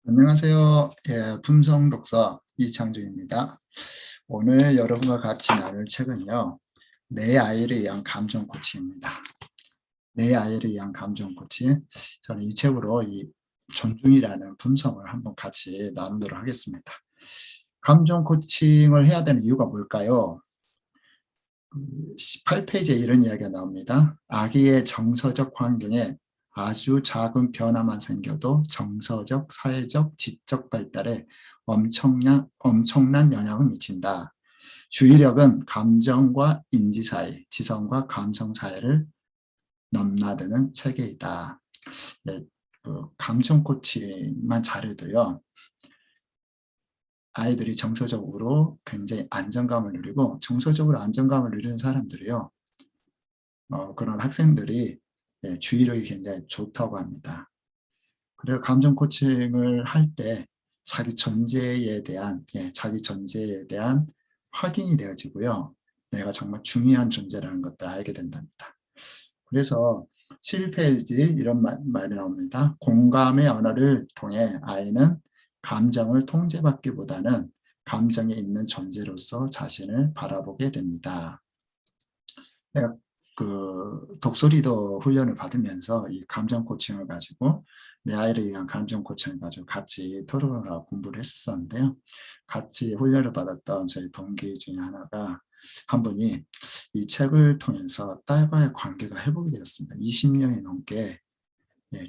안녕하세요. 품성 독서 이창준입니다. 오늘 여러분과 같이 나눌 책은요. 내 아이를 위한 감정 코치입니다. 내 아이를 위한 감정 코치. 저는 이 책으로 이 존중이라는 품성을 한번 같이 나누도록 하겠습니다. 감정 코칭을 해야 되는 이유가 뭘까요? 18페이지에 이런 이야기가 나옵니다. 아기의 정서적 환경에 아주 작은 변화만 생겨도 정서적, 사회적, 지적 발달에 엄청난 영향을 미친다. 주의력은 감정과 인지 사이, 지성과 감성 사이를 넘나드는 체계이다. 네, 감정 코칭만 잘해도요. 아이들이 정서적으로 굉장히 안정감을 누리고 정서적으로 안정감을 누리는 사람들이요. 그런 학생들이 주의력이 굉장히 좋다고 합니다. 그래서 감정 코칭을 할 때 자기 존재에 대한 확인이 되어지고요. 내가 정말 중요한 존재라는 것도 알게 된답니다. 그래서 7페이지 이런 말이 나옵니다. 공감의 언어를 통해 아이는 감정을 통제받기보다는 감정에 있는 존재로서 자신을 바라보게 됩니다. 내가 독서 리더 훈련을 받으면서 이 감정 코칭을 가지고 내 아이를 위한 감정 코칭을 가지고 같이 토론을 하고 공부를 했었는데요. 같이 훈련을 받았던 저희 동기 중에 하나가 한 분이 이 책을 통해서 딸과의 관계가 회복이 되었습니다. 20년이 넘게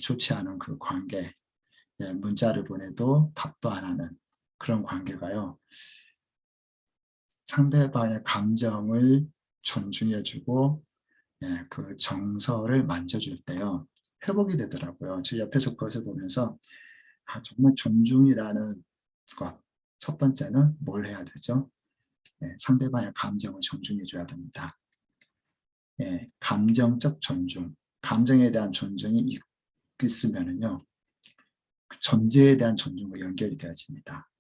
좋지 않은 그 관계, 문자를 보내도 답도 안 하는 그런 관계가요. 상대방의 감정을 존중해주고 그 정서를 만져줄 때요. 회복이 되더라고요. 저 옆에서 그것을 보면서 정말 존중이라는 것. 첫 번째는 뭘 해야 되죠? 상대방의 감정을 존중해 줘야 됩니다. 감정적 존중. 감정에 대한 존중이 있으면은요. 그 존재에 대한 존중과 연결이 되어집니다.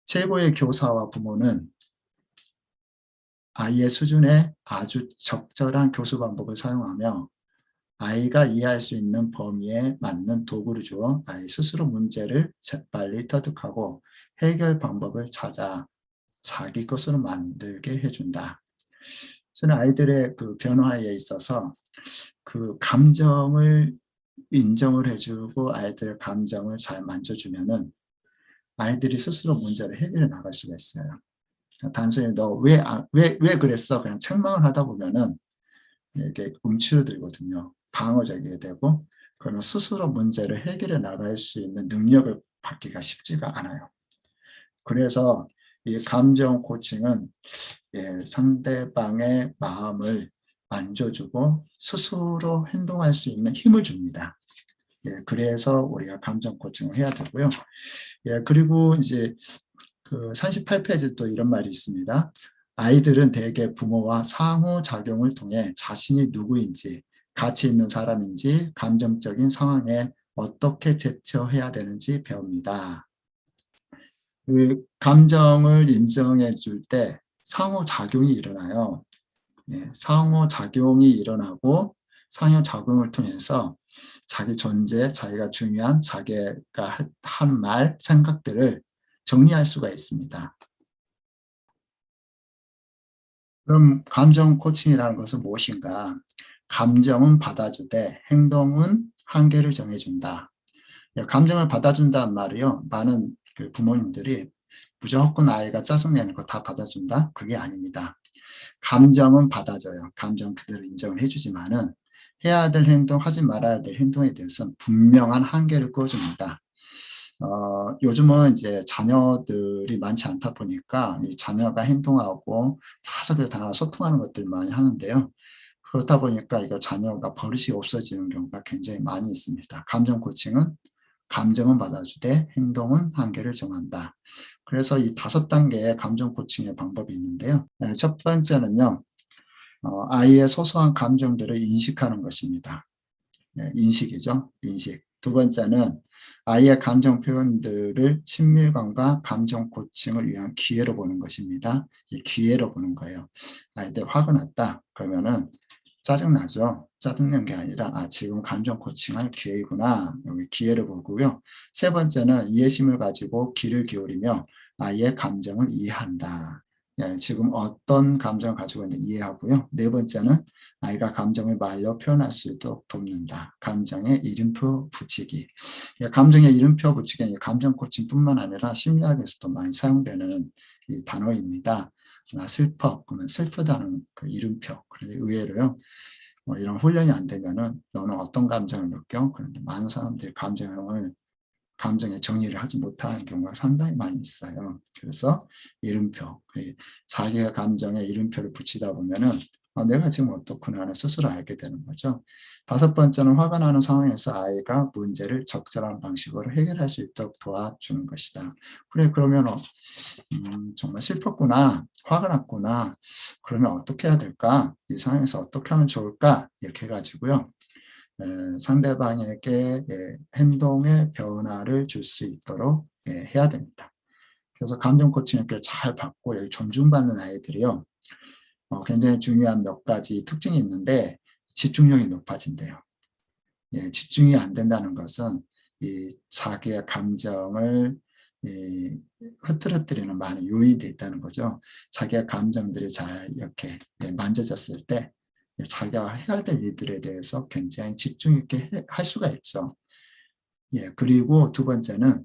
최고의 교사와 부모는 아이의 수준에 아주 적절한 교수 방법을 사용하며 아이가 이해할 수 있는 범위에 맞는 도구를 주어 아이 스스로 문제를 재빨리 터득하고 해결 방법을 찾아 자기 것으로 만들게 해준다. 저는 아이들의 그 변화에 있어서 그 감정을 인정을 해주고 아이들의 감정을 잘 만져주면은 아이들이 스스로 문제를 해결해 나갈 수가 있어요. 단순히 너 왜 그랬어? 그냥 책망을 하다 보면은 이게 움츠러들거든요. 방어적이게 되고 그러면 스스로 문제를 해결해 나갈 수 있는 능력을 받기가 쉽지가 않아요. 그래서 이 감정 코칭은 상대방의 마음을 만져주고 스스로 행동할 수 있는 힘을 줍니다. 그래서 우리가 감정 코칭을 해야 되고요. 그리고 이제 그 38페이지 또 이런 말이 있습니다. 아이들은 대개 부모와 상호작용을 통해 자신이 누구인지, 가치 있는 사람인지, 감정적인 상황에 어떻게 대처해야 되는지 배웁니다. 그 감정을 인정해 줄 때 상호작용이 일어나요. 상호작용이 일어나고 상호작용을 통해서 자기 존재, 자기가 중요한 자기가 한 말, 생각들을 정리할 수가 있습니다. 그럼 감정 코칭이라는 것은 무엇인가? 감정은 받아주되 행동은 한계를 정해준다. 감정을 받아준다는 말이요. 많은 그 부모님들이 무조건 아이가 짜증내는 거 다 받아준다? 그게 아닙니다. 감정은 받아줘요. 감정 그대로 인정을 해주지만은 해야 될 행동, 하지 말아야 될 행동에 대해서는 분명한 한계를 꺼줍니다. 요즘은 이제 자녀들이 많지 않다 보니까 이 자녀가 행동하고 계속 다 소통하는 것들 많이 하는데요. 그렇다 보니까 이거 자녀가 버릇이 없어지는 경우가 굉장히 많이 있습니다. 감정 코칭은 감정은 받아주되 행동은 한계를 정한다. 그래서 이 5단계의 감정 코칭의 방법이 있는데요. 첫 번째는요. 아이의 소소한 감정들을 인식하는 것입니다. 인식이죠. 인식. 두 번째는 아이의 감정 표현들을 친밀감과 감정 코칭을 위한 기회로 보는 것입니다. 이 기회로 보는 거예요. 아이들 화가 났다. 그러면은 짜증나죠. 짜증난 게 아니라 지금 감정 코칭할 기회이구나. 여기 기회를 보고요. 세 번째는 이해심을 가지고 귀를 기울이며 아이의 감정을 이해한다. 지금 어떤 감정을 가지고 있는지 이해하고요. 네 번째는 아이가 감정을 말로 표현할 수 있도록 돕는다. 감정에 이름표 붙이기. 감정에 이름표 붙이기는 감정 코칭뿐만 아니라 심리학에서도 많이 사용되는 이 단어입니다. 나 슬퍼. 그러면 슬프다는 그 이름표. 그런데 의외로요. 이런 훈련이 안 되면은 너는 어떤 감정을 느껴? 그런데 많은 사람들이 감정의 정의를 하지 못하는 경우가 상당히 많이 있어요. 그래서 이름표, 자기의 감정에 이름표를 붙이다 보면은 내가 지금 어떻구나 하는 스스로 알게 되는 거죠. 다섯 번째는 화가 나는 상황에서 아이가 문제를 적절한 방식으로 해결할 수 있도록 도와주는 것이다. 그래, 그러면 정말 슬펐구나, 화가 났구나. 그러면 어떻게 해야 될까? 이 상황에서 어떻게 하면 좋을까? 이렇게 해가지고요. 상대방에게 행동의 변화를 줄 수 있도록 해야 됩니다. 그래서 감정 코칭을 잘 받고 존중받는 아이들이요. 굉장히 중요한 몇 가지 특징이 있는데 집중력이 높아진대요. 집중이 안 된다는 것은 자기의 감정을 흐트러뜨리는 많은 요인이 있다는 거죠. 자기의 감정들이 잘 이렇게 만져졌을 때 자기가 해야 될 일들에 대해서 굉장히 집중 있게 할 수가 있죠. 그리고 두 번째는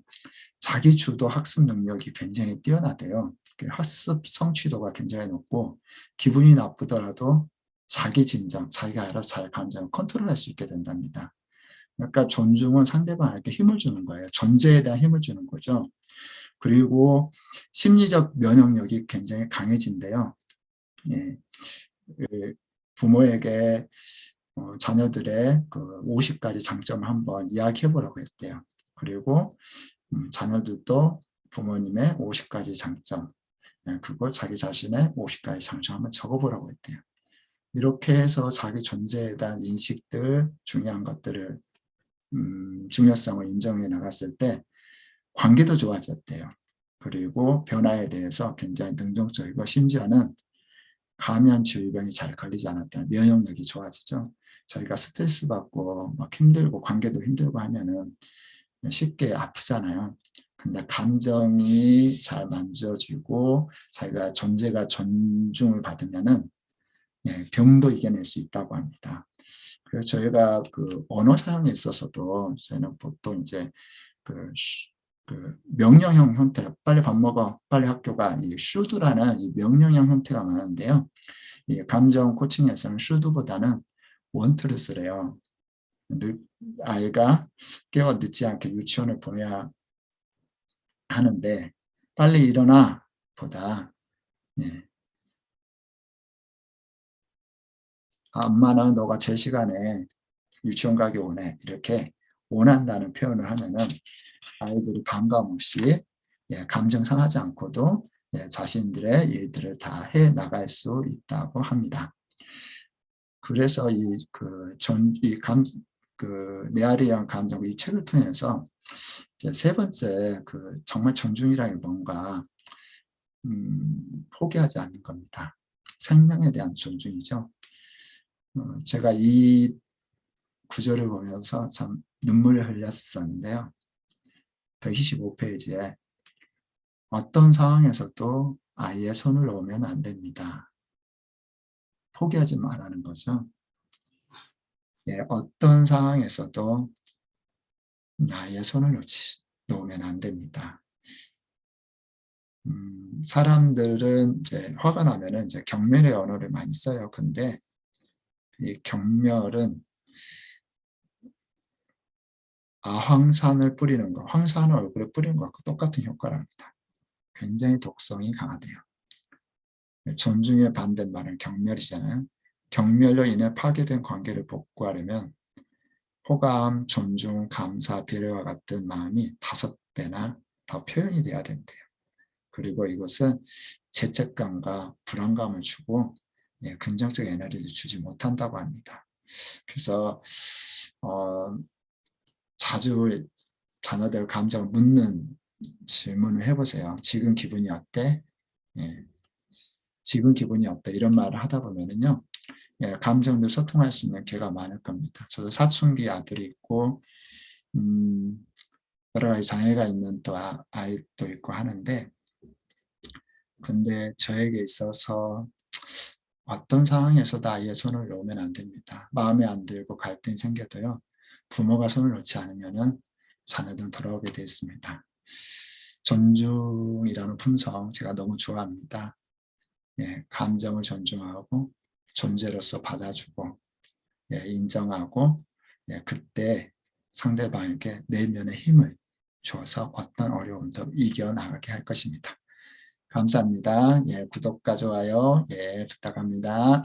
자기 주도 학습 능력이 굉장히 뛰어나대요. 학습 성취도가 굉장히 높고 기분이 나쁘더라도 자기 진정, 자기가 알아서 잘 감정을 컨트롤할 수 있게 된답니다. 그러니까 존중은 상대방에게 힘을 주는 거예요. 존재에 대한 힘을 주는 거죠. 그리고 심리적 면역력이 굉장히 강해진대요. 예, 부모에게 자녀들의 그 50가지 장점을 한번 이야기해 보라고 했대요. 그리고 자녀들도 부모님의 50가지 장점, 그리고 자기 자신의 50가지 장점 한번 적어보라고 했대요. 이렇게 해서 자기 존재에 대한 인식들, 중요한 것들을 중요성을 인정해 나갔을 때 관계도 좋아졌대요. 그리고 변화에 대해서 굉장히 능동적이고 심지어는 감염 질병이 잘 걸리지 않았다. 면역력이 좋아지죠. 저희가 스트레스 받고 막 힘들고 관계도 힘들고 하면은 쉽게 아프잖아요. 근데 감정이 잘 만져지고 자기가 존재가 존중을 받으면은 병도 이겨낼 수 있다고 합니다. 그래서 저희가 그 언어 사용에 있어서도 저희는 보통 이제 그, 그 명령형 형태, 빨리 밥 먹어, 빨리 학교가 이 should라는 이 명령형 형태가 많은데요. 이 감정 코칭에서는 should보다는 want를 쓰래요. 아이가 깨어 늦지 않게 유치원을 보내야 하는데 빨리 일어나 보다 엄마는 너가 제 시간에 유치원 가기 원해 이렇게 원한다는 표현을 하면은 아이들이 반감 없이 감정 상하지 않고도 자신들의 일들을 다 해 나갈 수 있다고 합니다. 그래서 메아리에 대한 감정 이 책을 통해서 세 번째 정말 존중이라는 게 뭔가 포기하지 않는 겁니다. 생명에 대한 존중이죠. 제가 이 구절을 보면서 참 눈물을 흘렸었는데요. 125페이지에 어떤 상황에서도 아이의 손을 놓으면 안 됩니다. 포기하지 말라는 거죠. 어떤 상황에서도 아이의 손을 놓으면 안 됩니다. 사람들은 이제 화가 나면은 이제 경멸의 언어를 많이 써요. 근데 이 경멸은 아황산을 뿌리는 거, 황산을 얼굴에 뿌리는 것과 똑같은 효과를 합니다. 굉장히 독성이 강하대요. 존중의 반대말은 경멸이잖아요. 경멸로 인해 파괴된 관계를 복구하려면 호감, 존중, 감사, 배려와 같은 마음이 5배나 더 표현이 돼야 된대요. 그리고 이것은 죄책감과 불안감을 주고 긍정적 에너지를 주지 못한다고 합니다. 그래서 자주 자녀들 감정을 묻는 질문을 해보세요. 지금 기분이 어때? 지금 기분이 어때? 이런 말을 하다 보면은요, 예, 감정도 소통할 수 있는 기회가 많을 겁니다. 저도 사춘기 아들이 있고 여러 가지 장애가 있는 또 아이도 있고 하는데, 근데 저에게 있어서 어떤 상황에서도 아이의 손을 놓으면 안 됩니다. 마음에 안 들고 갈등이 생겨도요. 부모가 손을 놓지 않으면은 자녀들은 돌아오게 되어 있습니다. 존중이라는 품성 제가 너무 좋아합니다. 예, 감정을 존중하고 존재로서 받아주고, 예, 인정하고, 예, 그때 상대방에게 내면의 힘을 줘서 어떤 어려움도 이겨나가게 할 것입니다. 감사합니다. 예, 구독과 좋아요, 예, 부탁합니다.